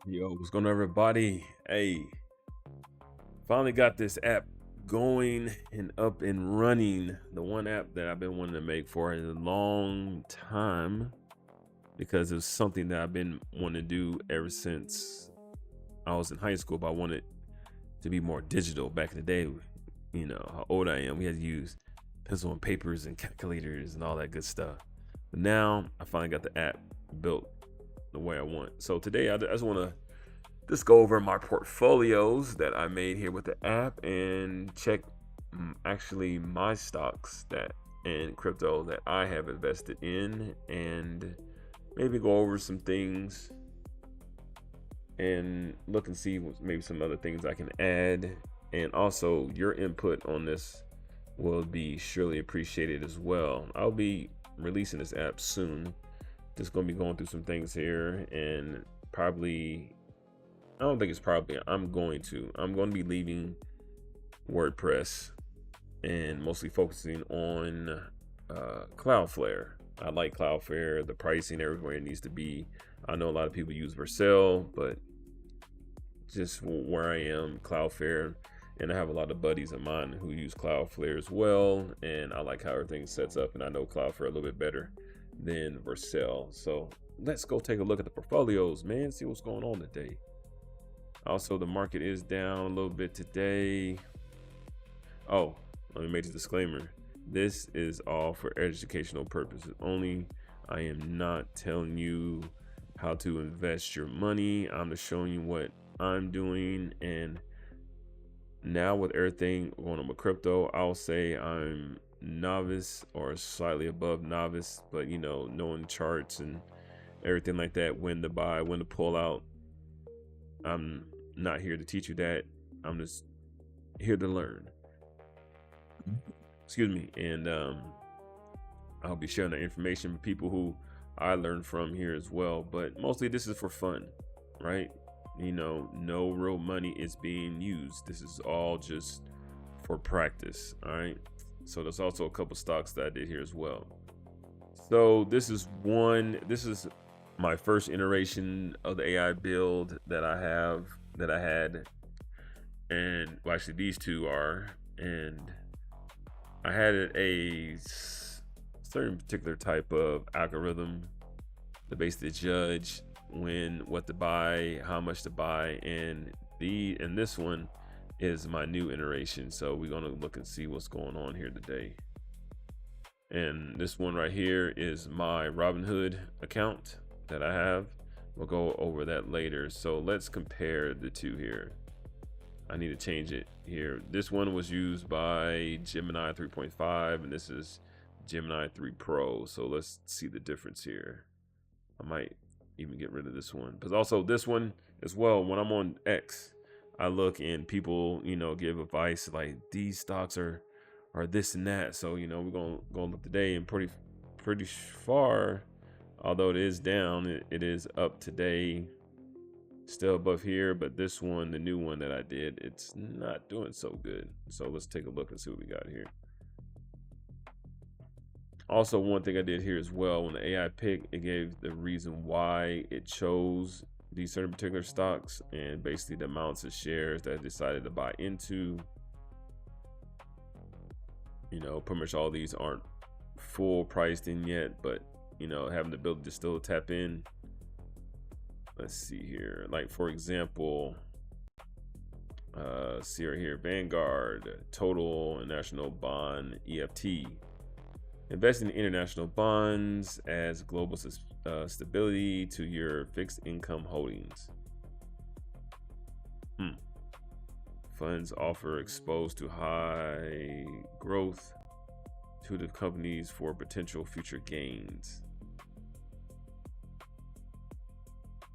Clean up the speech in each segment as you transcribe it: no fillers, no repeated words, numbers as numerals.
Yo, what's going on, everybody? Hey, finally got this app going and up and running. The one app that I've been wanting to make for a long time because it's something that I've been wanting to do ever since I was in high school. But I wanted to be more digital. Back in the day, you know how old I am. We had to use pencil and papers and calculators and all that good stuff. But now I finally got the app built the way I want. So today I just want to go over my portfolios that I made here with the app and check actually my stocks that and crypto that I have invested in, and maybe go over some things and look and see maybe some other things I can add. And also your input on this will be surely appreciated as well. I'll be releasing this app soon. Just gonna be going through some things here, and probably I'm going to be leaving WordPress and mostly focusing on Cloudflare. I like Cloudflare, the pricing everywhere it needs to be. I know a lot of people use Vercel, but just where I am, Cloudflare, and I have a lot of buddies of mine who use Cloudflare as well, and I like how everything sets up, and I know Cloudflare a little bit better than Vercel. So let's go take a look at the portfolios, man, see what's going on today. Also, the market is down a little bit today. Oh, let me make a disclaimer. This is all for educational purposes only. I am not telling you how to invest your money. I'm just showing you what I'm doing. And now with everything going on with crypto, I'll say I'm novice or slightly above novice, but you know, knowing charts and everything like that, when to buy, when to pull out. I'm not here to teach you that. I'm just here to learn. Excuse me. And I'll be sharing the information with people who I learned from here as well. But mostly this is for fun, right? You know, no real money is being used. This is all just for practice. All right. So there's also a couple stocks that I did here as well. So this is my first iteration of the AI build that I had, and well, actually these two are, and I had a certain particular type of algorithm to basically judge what to buy, how much to buy, and this one is my new iteration. So we're gonna look and see what's going on here today. And this one right here is my Robinhood account that I have. We'll go over that later. So let's compare the two here. I need to change it here. This one was used by Gemini 3.5 and this is Gemini 3 Pro. So let's see the difference here. I might even get rid of this one, but also this one as well. When I'm on X, I look and people, you know, give advice like these stocks are this and that. So, you know, we're going to look today, and pretty far, although it is down, it is up today, still above here. But this one, the new one that I did, it's not doing so good. So let's take a look and see what we got here. Also, one thing I did here as well, when the AI picked, it gave the reason why it chose these certain particular stocks and basically the amounts of shares that I decided to buy into. You know, pretty much all these aren't full priced in yet, but you know, having the ability to still tap in. Let's see here. Like for example, see right here, Vanguard, Total and National Bond EFT. Investing in international bonds adds global stability to your fixed income holdings. Funds offer exposed to high growth to the companies for potential future gains.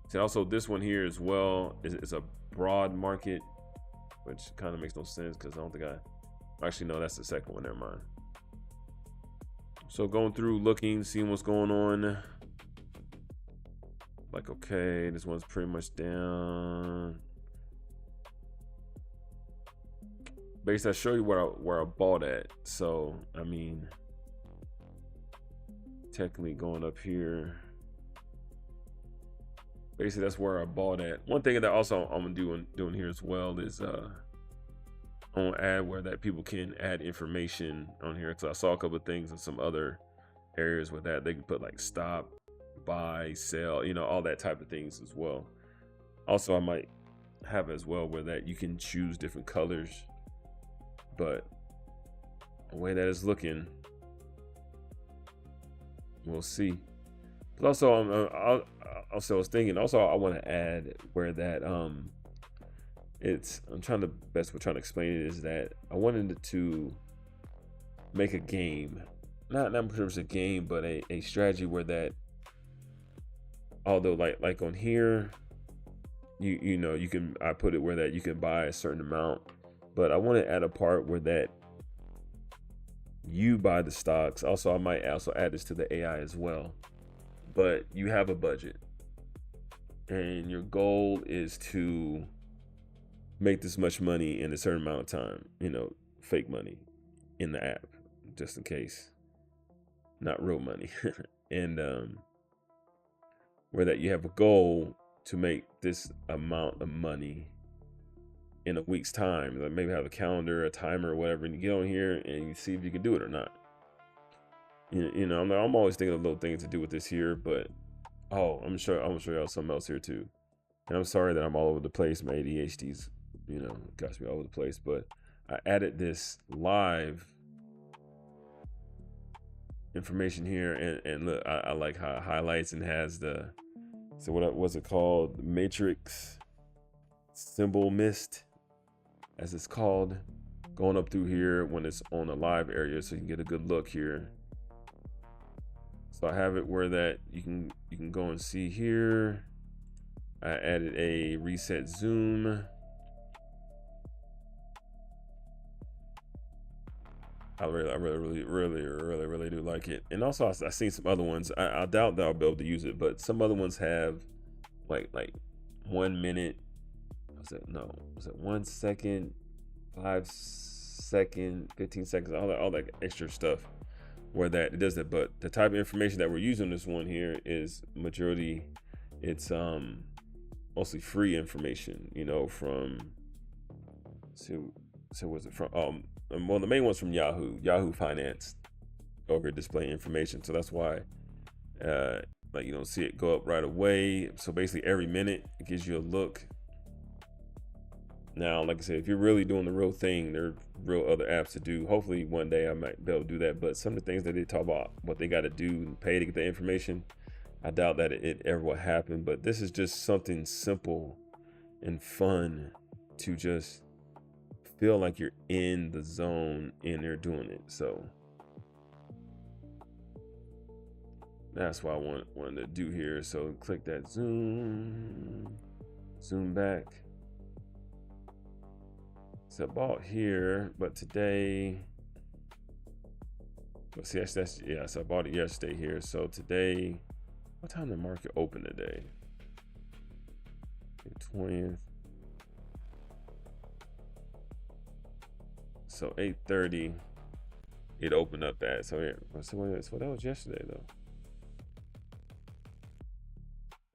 So also this one here as well is a broad market, which kind of makes no sense because I don't think actually no, that's the second one, never mind. So going through, looking, seeing what's going on. Like, okay, this one's pretty much down. Basically, I show you where I bought at. So, I mean, technically going up here. basically that's where I bought at. One thing that also I'm doing here as well is on add where that people can add information on here. So I saw a couple of things in some other areas with that they can put like stop, buy, sell, all that type of things as well. Also, I might have as well where that you can choose different colors, but the way that it's looking, we'll see. But also, I was thinking. Also, I want to add where that I'm trying to best way trying to explain it is that I wanted to make a game, not perhaps a game, but a strategy where that, although like on here, you can, I put it where that you can buy a certain amount, but I want to add a part where that you buy the stocks. Also, I might also add this to the AI as well, but you have a budget and your goal is to make this much money in a certain amount of time, fake money in the app, just in case, not real money. And where that you have a goal to make this amount of money in a week's time, like maybe have a calendar, a timer, or whatever, and you get on here and you see if you can do it or not. I'm always thinking of little things to do with this here, but I'm gonna show y'all something else here too. And I'm sorry that I'm all over the place. My ADHD's, got me all over the place, but I added this live information here, and look, I like how it highlights and has so what was it called? Matrix symbol mist, as it's called, going up through here when it's on the live area, so you can get a good look here. So I have it where that you can go and see here. I added a reset zoom. I really do like it. And also I seen some other ones. I doubt that I'll be able to use it, but some other ones have like 1 minute. Was it 1 second, 5 second, 15 seconds, all that extra stuff where that it does that. But the type of information that we're using this one here is majority, it's mostly free information, from so was it from well, the main one's from Yahoo Finance, over displaying information. So that's why you don't see it go up right away. So basically every minute it gives you a look. Now, like I said, if you're really doing the real thing, there are real other apps to do. Hopefully one day I might be able to do that. But some of the things that they talk about, what they got to do and pay to get the information, I doubt that it ever will happen. But this is just something simple and fun to just feel like you're in the zone and they're doing it. So that's what I wanted to do here. So click that zoom back. So I bought here, but today, let's see, so I bought it yesterday here. So today, what time did the market open today? The 20th. So 8:30, it opened up at. So yeah, so that was yesterday though.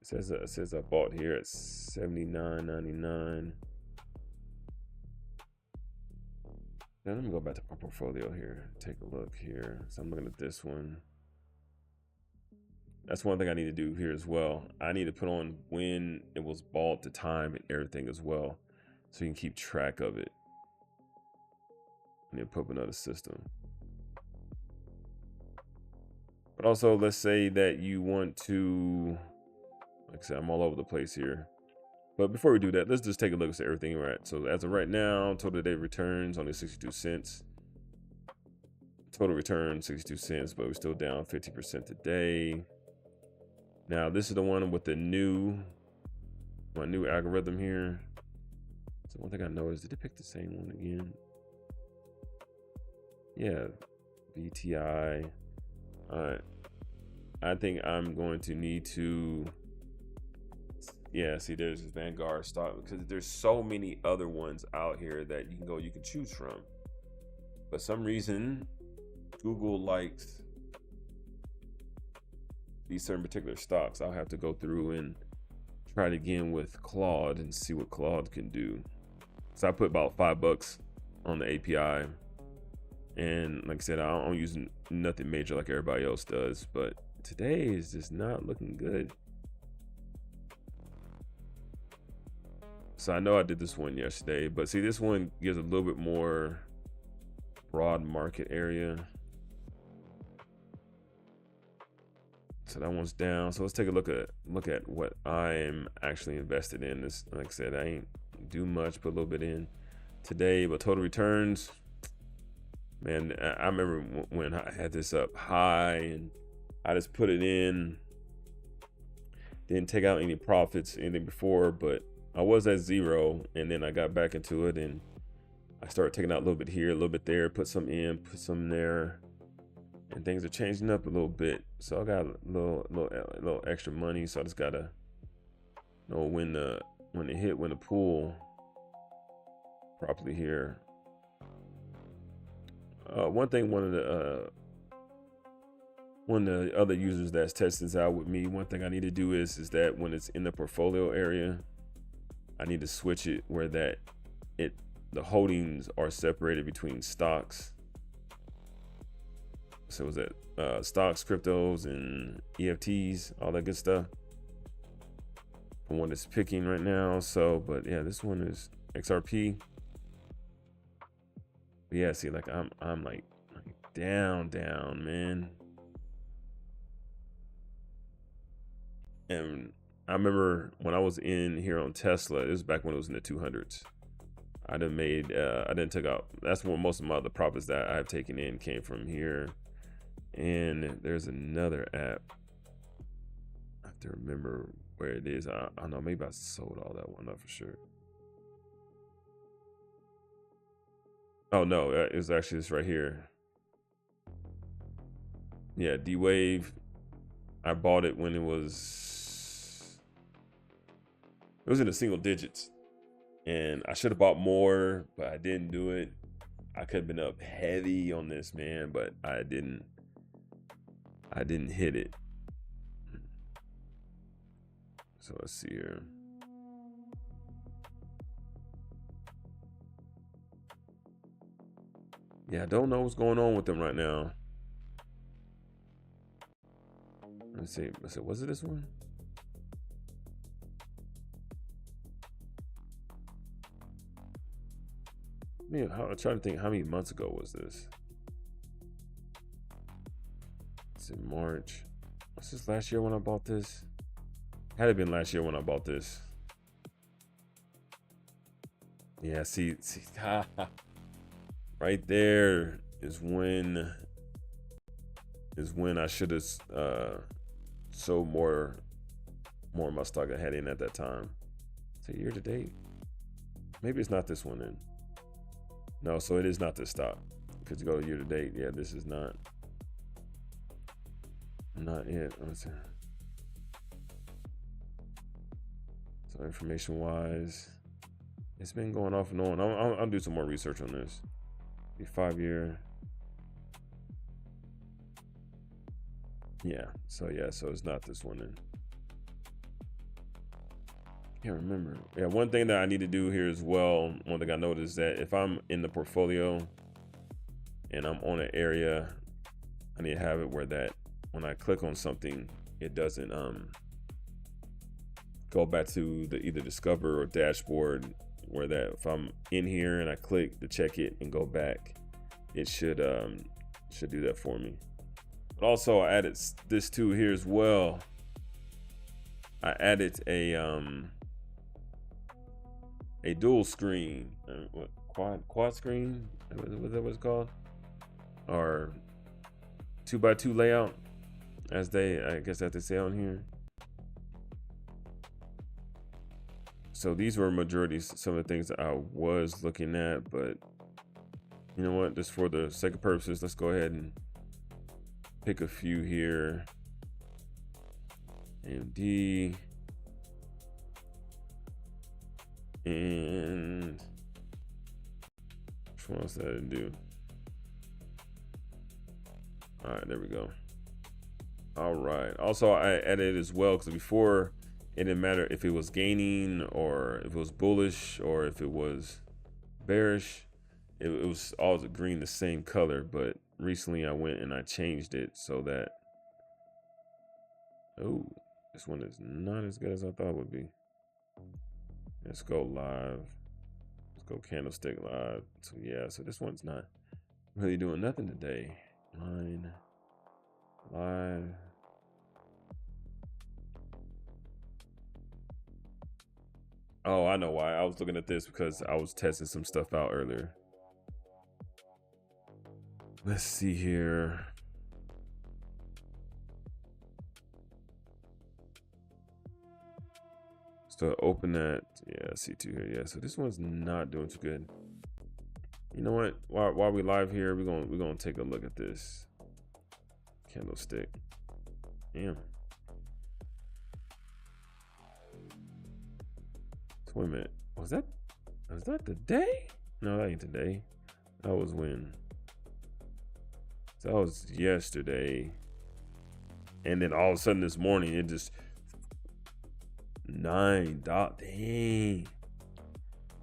It says I bought here at $79.99. Now let me go back to my portfolio here. Take a look here. So I'm looking at this one. That's one thing I need to do here as well. I need to put on when it was bought, the time, and everything as well, so you can keep track of it. And then put up another system. But also, let's say that you want to, like I said, I'm all over the place here. But before we do that, let's just take a look at everything we're at. So as of right now, total day returns only 62 cents. Total return 62 cents, but we're still down 50% today. Now this is the one with my new algorithm here. So one thing I noticed, did they pick the same one again? Yeah, BTI. All right. I think I'm going to need to, see, there's this Vanguard stock, because there's so many other ones out here that you can choose from. But some reason, Google likes these certain particular stocks. I'll have to go through and try it again with Claude and see what Claude can do. So I put about $5 on the API, and like I said, I don't use nothing major like everybody else does, but today is just not looking good. So I know I did this one yesterday, but see, this one gives a little bit more broad market area. So that one's down. So let's take a look at what I'm actually invested in. This, like I said, I ain't do much, put a little bit in today, but total returns, man, I remember when I had this up high and I just put it in, didn't take out any profits anything before, but I was at 0, and then I got back into it and I started taking out a little bit here, a little bit there, put some in, put some there, and things are changing up a little bit. So I got a little extra money, so I just gotta know when to pull properly here. One thing, one of the other users that's tested this out with me, one thing I need to do is that when it's in the portfolio area, I need to switch it where the holdings are separated between stocks. So is that stocks, cryptos, and EFTs, all that good stuff. The one that's picking right now. So, but yeah, this one is XRP. But yeah, see, like I'm like down, man. And I remember when I was in here on Tesla, it was back when it was in the 200s. I didn't take out, that's where most of my other profits that I've taken in came from here. And there's another app, I have to remember where it is. I don't know, maybe I sold all that one up for sure. Oh no, it was actually this right here. Yeah, D-Wave. I bought it when it was in the single digits, and I should have bought more, but I didn't do it. I could have been up heavy on this, man, but I didn't hit it. So let's see here. Yeah, I don't know what's going on with them right now. Let's see. Was it this one? Man, I'm trying to think how many months ago was this? It's in March. Was this last year when I bought this? Had to have been last year when I bought this. Yeah, see, right there is when I should have sold more of my stock I had in at that time. So year to date, maybe it's not this one then. No, so it is not this stock, because you go to year to date. Yeah, this is not it. So information wise, it's been going off and on. I'll do some more research on this. The 5-year. Yeah, so it's not this one then. Can't remember. Yeah, one thing that I need to do here as well, one thing I noticed is that if I'm in the portfolio and I'm on an area, I need to have it where that when I click on something, it doesn't go back to the either discover or dashboard, where that if I'm in here and I click to check it and go back, it should do that for me. But also I added this too here as well. I added a dual screen, quad screen, was that what it's called, or 2x2 layout, as I guess that they say on here. So these were majority some of the things that I was looking at, but you know what, just for the sake of purposes, let's go ahead and pick a few here. AMD and which one else did I do? All right, there we go. All right. Also, I added as well because before it didn't matter if it was gaining or if it was bullish or if it was bearish. It was all green, the same color. But recently I went and I changed it so that, oh, this one is not as good as I thought it would be. Let's go live. Let's go candlestick live. So yeah, so this one's not really doing nothing today. Line live. Oh, I know why. I was looking at this because I was testing some stuff out earlier. Let's see here. So open that, yeah, C2 here. Yeah, so this one's not doing too good. You know what? While we live here, we're gonna take a look at this candlestick. Damn. So wait a minute. Was that the day? No, that ain't today. That was when. So that was yesterday. And then all of a sudden this morning, it just $9. Dang.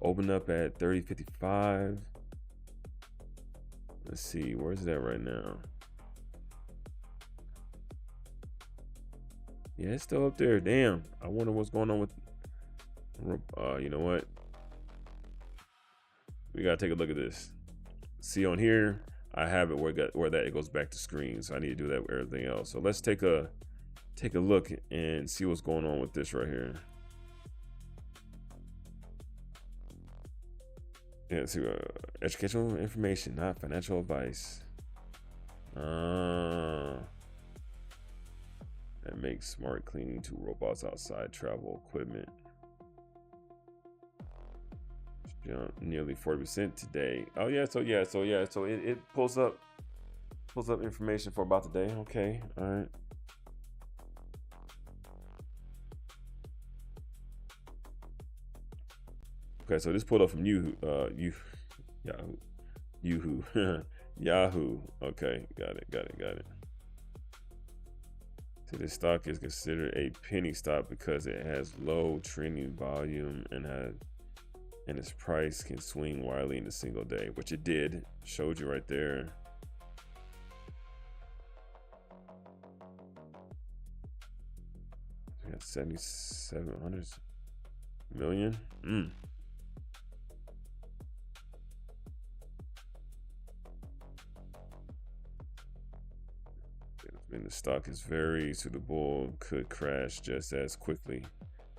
Open up at 30.55. Let's see, where's it at right now? Yeah, it's still up there. Damn. I wonder what's going on with you know what? We gotta take a look at this. See on here, I have it where that it goes back to screen. So I need to do that with everything else. So let's take a look and see what's going on with this right here. Yeah, see, educational information, not financial advice. That makes smart cleaning to robots outside travel equipment. Jumped nearly 40% today. Oh yeah, so it pulls up information for about today. Okay, all right. Okay, so this pulled up from Yahoo. Yahoo. Okay, got it. So this stock is considered a penny stock because it has low trading volume and its price can swing wildly in a single day, which it did. Showed you right there. We got 700 million. And the stock is very suitable, could crash just as quickly.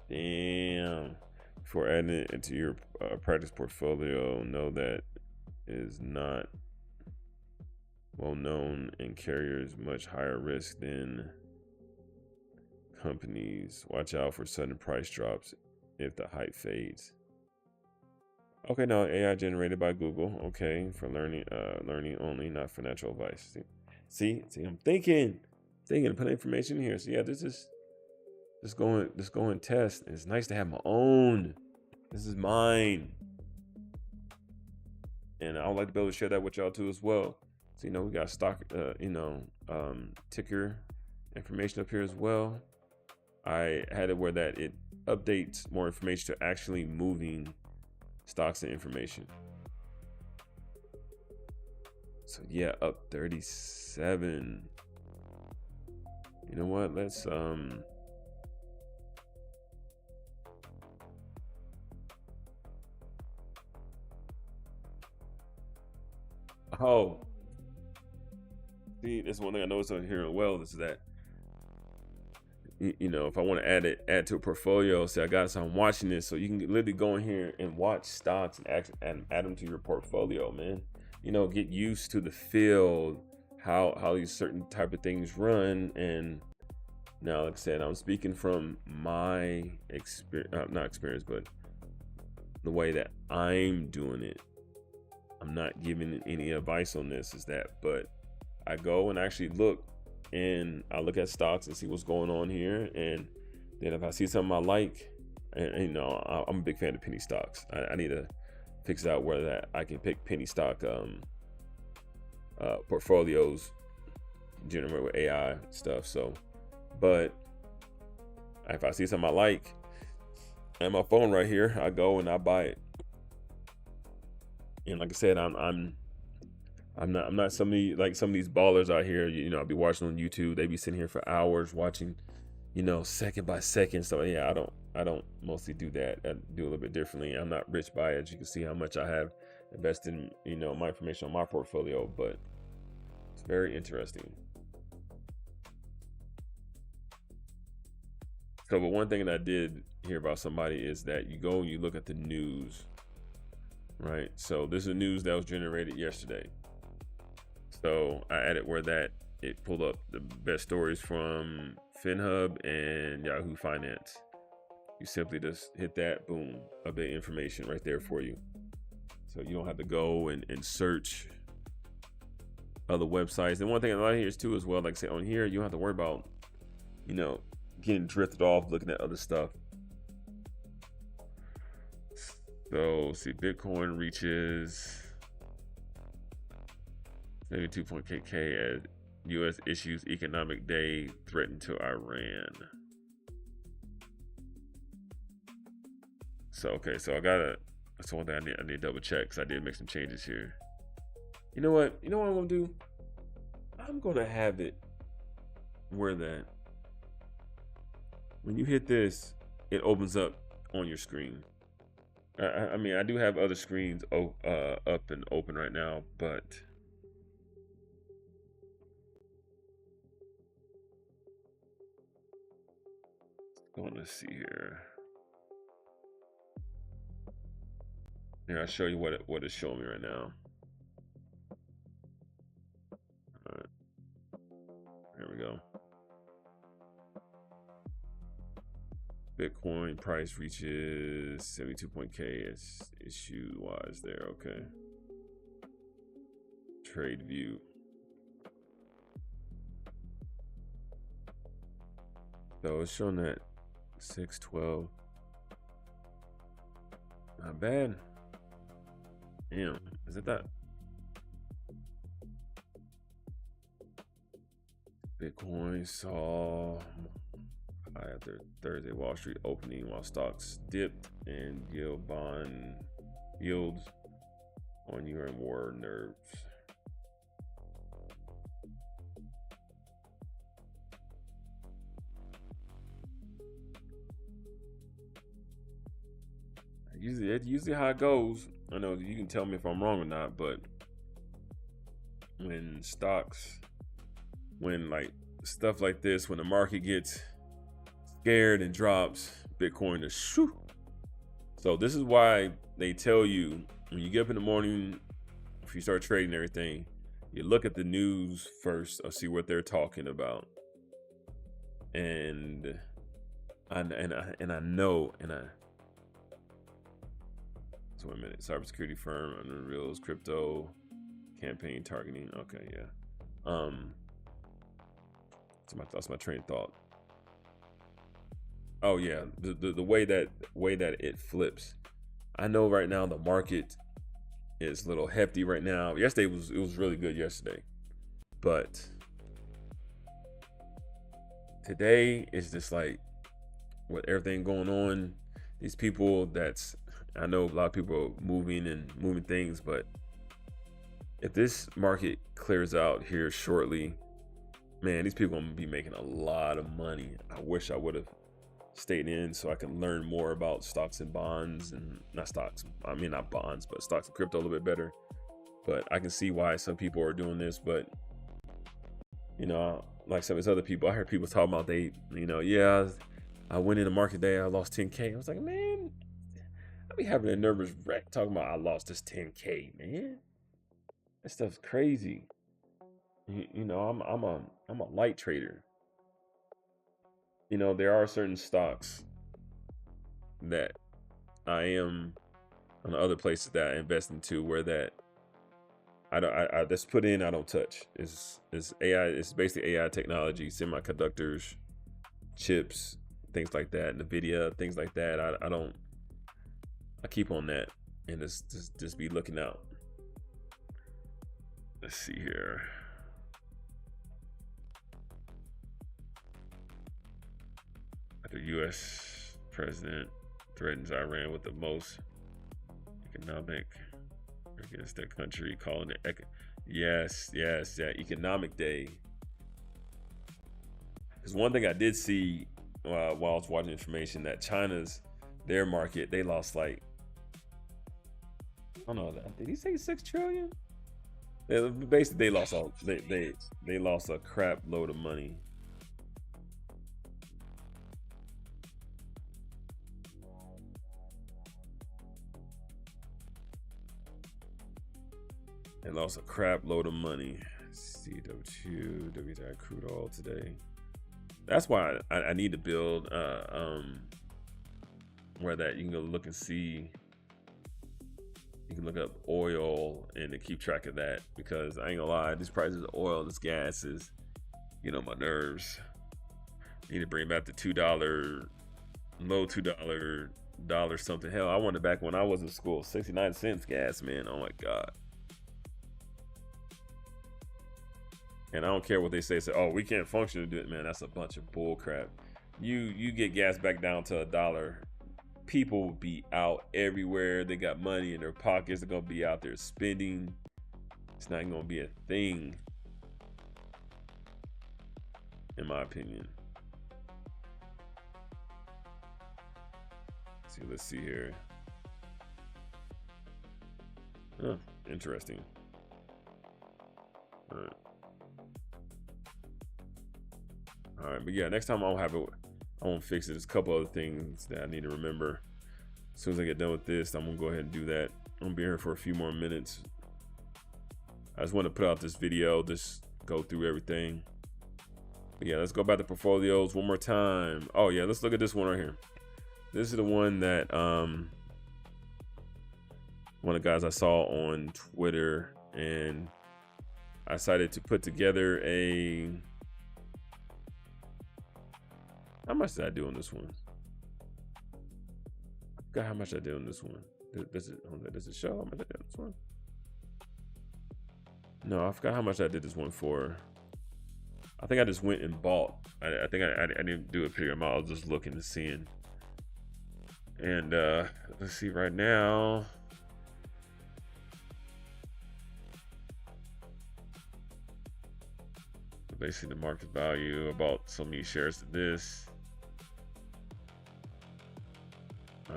Damn. Before adding it into your practice portfolio, know that is not well known and carries much higher risk than companies. Watch out for sudden price drops if the hype fades. Okay, now AI generated by Google. Okay, for learning only, not financial advice. See, I'm thinking, put information here. So yeah, this is just go and test. And it's nice to have my own. This is mine, and I would like to be able to share that with y'all too as well. So we got stock, ticker information up here as well. I had it where that it updates more information to actually moving stocks and information. So yeah, up 37. You know what? Let's oh, see, this one thing I noticed on here as well is that if I want to add to a portfolio, say I got, so I'm watching this, so you can literally go in here and watch stocks and add them to your portfolio, man. Get used to the feel, how these certain type of things run. And now, like I said, I'm speaking from my not experience, but the way that I'm doing it. I'm not giving any advice on this, but I go and actually look, and I look at stocks and see what's going on here. And then if I see something I like, and I'm a big fan of penny stocks. I need to fix out where that I can pick penny stock portfolios generate with AI stuff. So, but If I see something I like, and my phone right here, I go and I buy it. And like I said, I'm not some of these ballers out here. I'll be watching on YouTube. They be sitting here for hours watching, second by second. So yeah, I don't mostly do that. I do a little bit differently. I'm not rich by it. As you can see how much I have invested in, my information on my portfolio, but it's very interesting. So, but one thing that I did hear about somebody is that you go and you look at the news, right? So this is news that was generated yesterday. So I added where that it pulled up the best stories from FinHub and Yahoo Finance. You simply just hit that, boom, update information right there for you. So you don't have to go and search other websites. And one thing I like here is too as well, like I say on here, you don't have to worry about, getting drifted off looking at other stuff. So see, Bitcoin reaches 72.KK as U.S. issues economic day threatened to Iran. So okay, so that's one thing I need to double check because I did make some changes here. You know what I'm gonna do? I'm gonna have it where that when you hit this, it opens up on your screen. I mean, I do have other screens up and open right now, but let's see here. Here, I'll show you what it's showing me right now. All right, here we go. Bitcoin price reaches 72.K as issue wise there. Okay. Trade view. So it's showing that 612. Not bad. Damn. Is it that? Bitcoin saw after Thursday Wall Street opening while stocks dipped and yields on UN war nerves. Usually how it goes. I know you can tell me if I'm wrong or not, but when like stuff like this, when the market gets scared and drops, Bitcoin is shoo. So this is why they tell you when you get up in the morning, if you start trading everything, you look at the news first or see what they're talking about. And I know. So wait a minute, cybersecurity firm unveils crypto campaign targeting. Okay, yeah. That's my train of thought. Oh yeah, the way that it flips. I know right now the market is a little hefty right now. Yesterday it was really good yesterday, but today is just like with everything going on. These people I know a lot of people are moving things, but if this market clears out here shortly, man, these people are gonna be making a lot of money. I wish I would have stayed in so I can learn more about stocks and bonds, and not bonds, but stocks and crypto a little bit better. But I can see why some people are doing this. But like some of these other people, I heard people talking about I went in the market day, I lost 10K. I was like, man, I be having a nervous wreck talking about I lost this 10K, man. That stuff's crazy. I'm a light trader. There are certain stocks that I am on the other places that I invest into where that I just put in, I don't touch. It's AI. It's basically AI technology, semiconductors, chips, things like that, NVIDIA, things like that. I keep on that and just be looking out. Let's see here. The U.S. president threatens Iran with the most economic against their country, calling it yes, economic day. Because one thing I did see while I was watching information that their market, they lost like, I don't know, did he say 6 trillion? Basically, they lost a crap load of money. They lost a crap load of money. CW2, WTI crude oil today. That's why I need to build where that you can go look and see. You can look up oil and to keep track of that, because I ain't gonna lie, these prices of oil, this gas is, my nerves. Need to bring back the $2, low $2 something. Hell, I wanted back when I was in school, 69 cents gas, man. Oh my God. And I don't care what they say, oh, we can't function to do it, man. That's a bunch of bull crap. You get gas back down to $1. People will be out everywhere. They got money in their pockets. They're gonna be out there spending. It's not gonna be a thing, in my opinion. Let's see here. Huh, interesting. All right, but yeah, next time I won't fix it. There's a couple other things that I need to remember. As soon as I get done with this, I'm gonna go ahead and do that. I'm gonna be here for a few more minutes. I just want to put out this video, just go through everything. But yeah, let's go back to portfolios one more time. Oh yeah, let's look at this one right here. This is the one that one of the guys I saw on Twitter, and I decided to put together how much did I do on this one? I forgot how much I did on this one. Does it show how much I did on this one? No, I forgot how much I did this one for. I think I just went and bought. I think I didn't do a figure amount. I was just looking and seeing. And let's see right now. Basically the market value, about so many shares to this.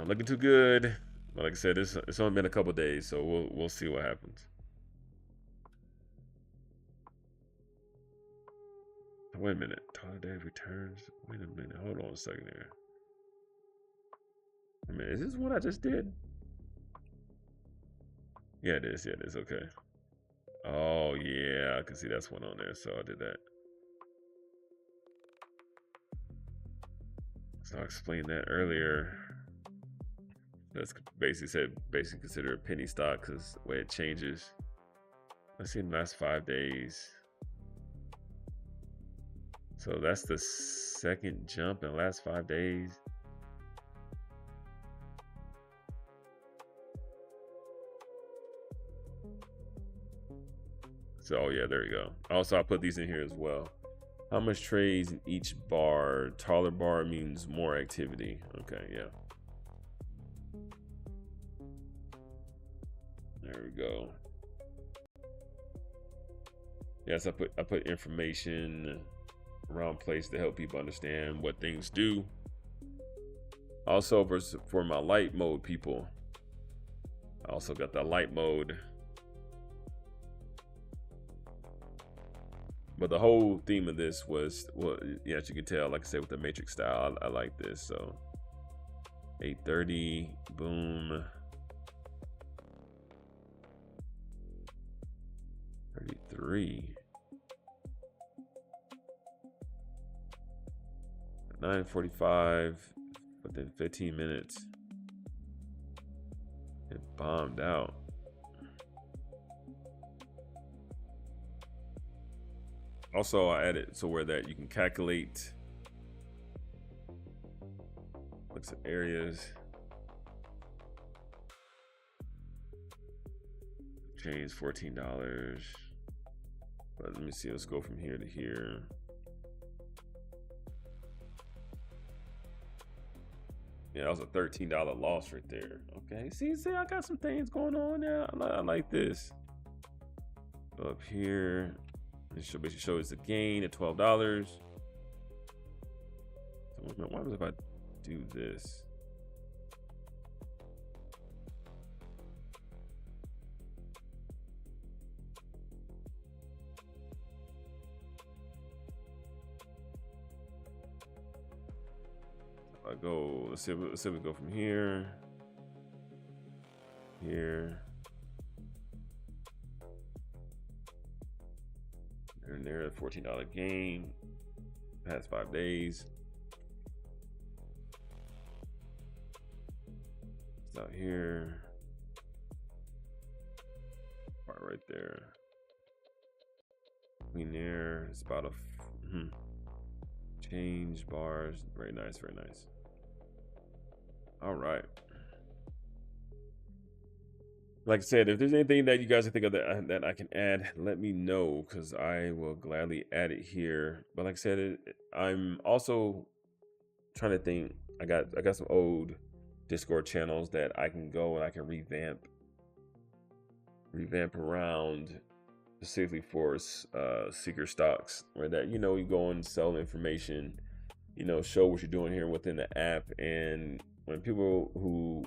Looking too good. But like I said, it's only been a couple days, so we'll see what happens. Wait a minute. Total day returns. Wait a minute. Hold on a second here. I mean, is this what I just did? Yeah, it is. Yeah, it is. Okay. Oh, yeah. I can see that's one on there, so I did that. So I explained that earlier. That's basically consider a penny stock because the way it changes. Let's see in the last 5 days. So that's the second jump in the last 5 days. So, oh yeah, there you go. Also, I put these in here as well. How much trades in each bar? Taller bar means more activity. Okay, yeah. There we go. Yes, I put information around place to help people understand what things do. Also, for my light mode people, I also got the light mode. But the whole theme of this was, well, yeah, as you can tell, like I said, with the matrix style, I like this. So 8:30, boom. 33. 9:45, but then 15 minutes. It bombed out. Also, I added so where that you can calculate. Looks at areas. Change $14. But let me see. Let's go from here to here. Yeah, that was a $13 loss right there. Okay, see, I got some things going on there. I like this. Up here, it should basically show us the gain at $12. So what if I do this? I go, let's see if we go from here, and there, $14 gain, past 5 days. It's out here, right there. Clean there, it's about a change bars, very nice, very nice. All right. Like I said, if there's anything that you guys think of that I can add, let me know, because I will gladly add it here. But like I said, I'm also trying to think. I got some old Discord channels that I can go and I can revamp around specifically for seeker stocks, where that you go and sell information, show what you're doing here within the app, and when people who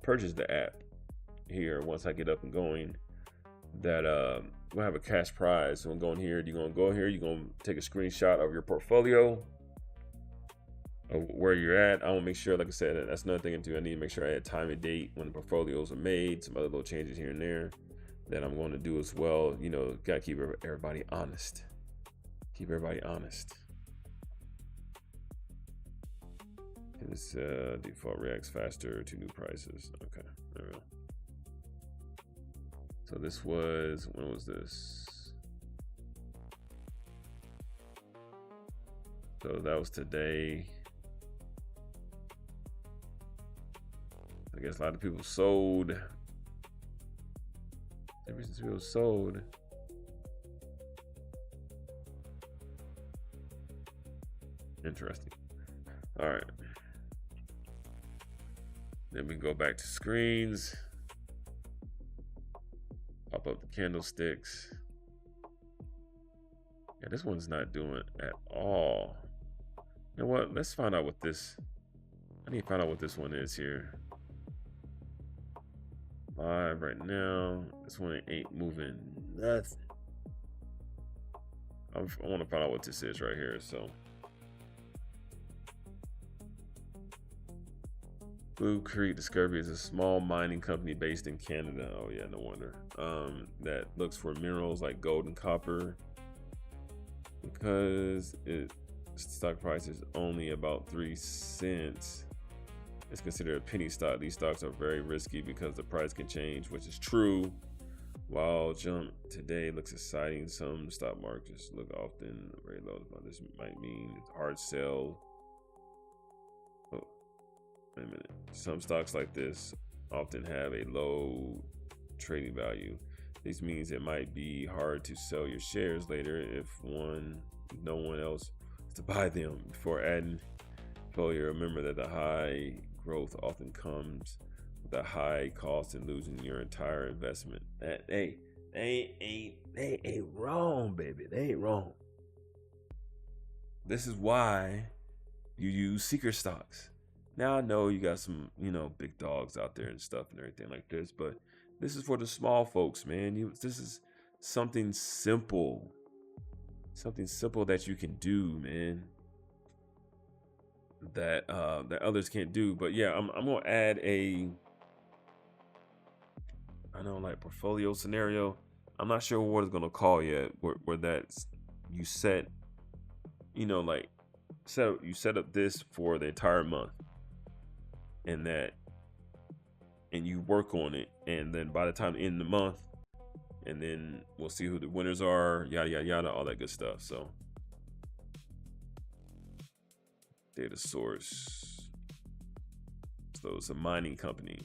purchase the app here, once I get up and going, that we'll have a cash prize. So I'm going here. You're gonna go here. You're gonna take a screenshot of your portfolio, of where you're at. I want to make sure, like I said, that's another thing I need to make sure I add time and date when the portfolios are made. Some other little changes here and there that I'm going to do as well. Gotta keep everybody honest. Keep everybody honest. This default reacts faster to new prices. Okay, there we go. So this was, when was this? So that was today. I guess a lot of people sold. Ever since people sold. Interesting. All right. Then we go back to screens. Pop up the candlesticks. Yeah, this one's not doing at all. You know what? Let's find out what this. I need to find out what this one is here. Live right now. This one ain't moving nothing. I want to find out what this is right here. So. Blue Creek Discovery is a small mining company based in Canada. Oh yeah, no wonder. That looks for minerals like gold and copper. Because its stock price is only about 3 cents, it's considered a penny stock. These stocks are very risky because the price can change, which is true. While jump today looks exciting, some stock markets look often very low. This might mean it's hard sell. Wait a minute. Some stocks like this often have a low trading value. This means it might be hard to sell your shares later if no one else is to buy them. Before adding portfolio, remember that the high growth often comes with a high cost and losing your entire investment. They ain't wrong, baby. They ain't wrong. This is why you use seeker stocks. Now I know you got some, big dogs out there and stuff and everything like this, but this is for the small folks, man. This is something simple that you can do, man. That others can't do. But yeah, I'm gonna add portfolio scenario. I'm not sure what it's gonna call yet. Where that's you set, you set up this for the entire month. And you work on it, and then by the time end of the month, and then we'll see who the winners are, yada yada yada, all that good stuff. So data source, so it's a mining company,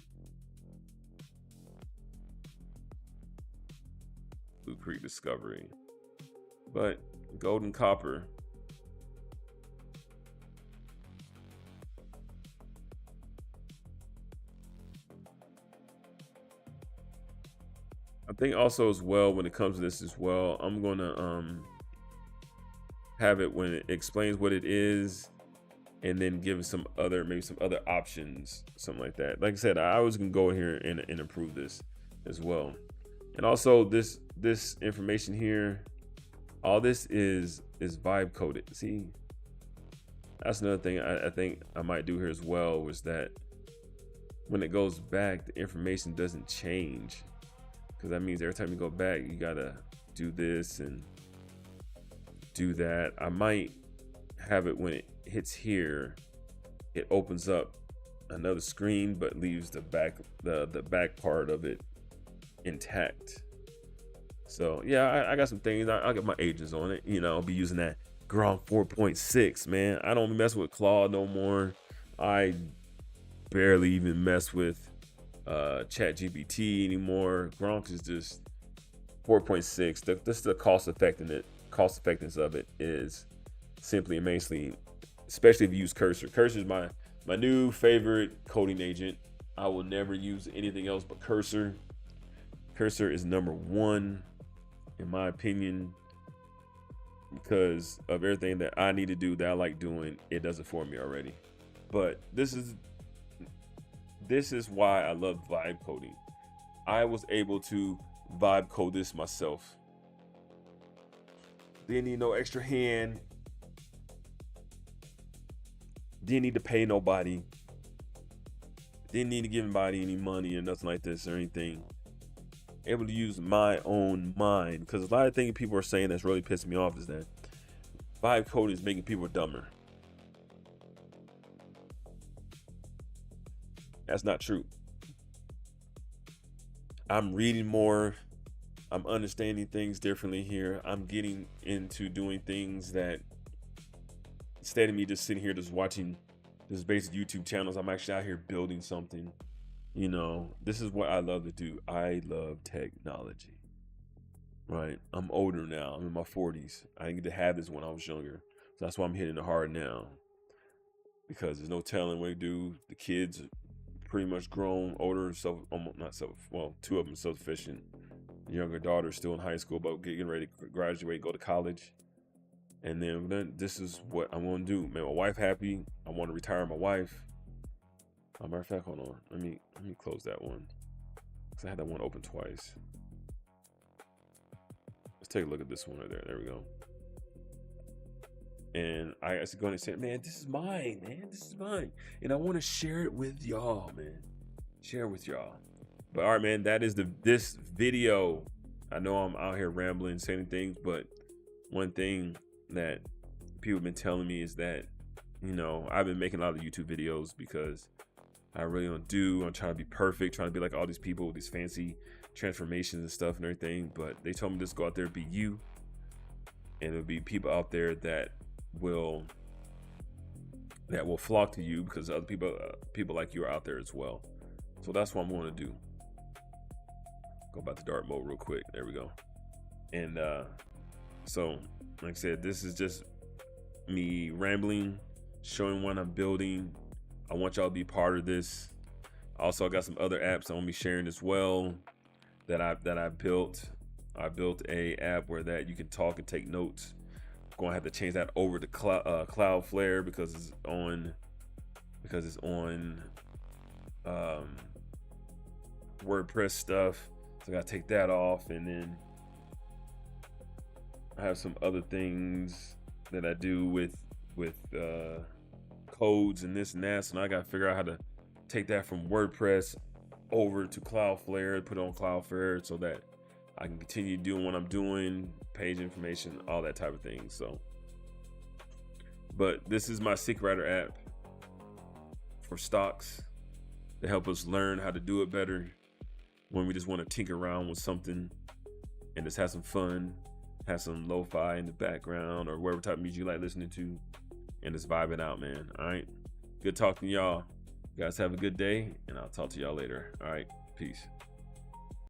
Blue Creek Discovery, but gold and copper. I think also as well, when it comes to this as well, I'm gonna have it when it explains what it is, and then give some other, maybe some other options, something like that. Like I said, I was gonna go in here and improve this as well. And also this information here, all this is vibe coded. See, that's another thing I think I might do here as well, was that when it goes back, the information doesn't change, because that means every time you go back, you gotta do this and do that. I might have it when it hits here, it opens up another screen but leaves the back part of it intact. So yeah, I got some things. I'll get my agents on it. You know, I'll be using that Gronk 4.6, man. I don't mess with Claude no more. I barely even mess with Chat GPT anymore. Gronk is just 4.6. This the cost effectiveness of it is simply amazingly, especially if you use Cursor. Cursor is my new favorite coding agent. I will never use anything else but Cursor. Cursor is number one in my opinion, because of everything that I need to do, that I like doing. It does it for me already. But this is why I love vibe coding. I was able to vibe code this myself. Didn't need no extra hand. Didn't need to pay nobody. Didn't need to give anybody any money or nothing like this or anything. Able to use my own mind, because a lot of things people are saying that's really pissing me off is that vibe coding is making people dumber. That's not true. I'm reading more. I'm understanding things differently here. I'm getting into doing things that, instead of me just sitting here just watching just basic YouTube channels, I'm actually out here building something. You know, this is what I love to do. I love technology, right? I'm older now. I'm in my 40s. I didn't get to have this when I was younger. So that's why I'm hitting it hard now, because there's no telling what to do. The kids are pretty much grown, older, two of them self-sufficient. The younger daughter's still in high school, but getting ready to graduate, go to college. And then this is what I'm going to do. Make my wife happy. I want to retire my wife. Matter of fact, hold on. Let me close that one, because I had that one open twice. Let's take a look at this one right there. There we go. And I was going to say, man, this is mine, man. This is mine. And I want to share it with y'all, man. Share it with y'all. But all right, man, that is this video. I know I'm out here rambling, saying things, but one thing that people have been telling me is that, you know, I've been making a lot of YouTube videos because I really don't do. I'm trying to be perfect, trying to be like all these people with these fancy transformations and stuff and everything. But they told me just go out there, be you, and there'll be people out there that will flock to you, because other people like you are out there as well. So that's what I'm going to do. Go back to dark mode real quick. There we go. And so, like I said, this is just me rambling, showing what I'm building. I want y'all to be part of this. Also, I got some other apps I'm gonna be sharing as well that I built. I built a app where that you can talk and take notes. I'm gonna have to change that over to Cloudflare because it's on WordPress stuff. So I gotta take that off, and then I have some other things that I do with codes and this and that. So now I gotta figure out how to take that from WordPress over to Cloudflare, put it on Cloudflare, so that I can continue doing what I'm doing, page information, all that type of thing. So, but this is my Secret Writer app for stocks to help us learn how to do it better when we just want to tinker around with something and just have some fun, have some lo-fi in the background or whatever type of music you like listening to, and just vibe it out, man. All right, good talking to y'all. You guys have a good day, and I'll talk to y'all later. All right, peace.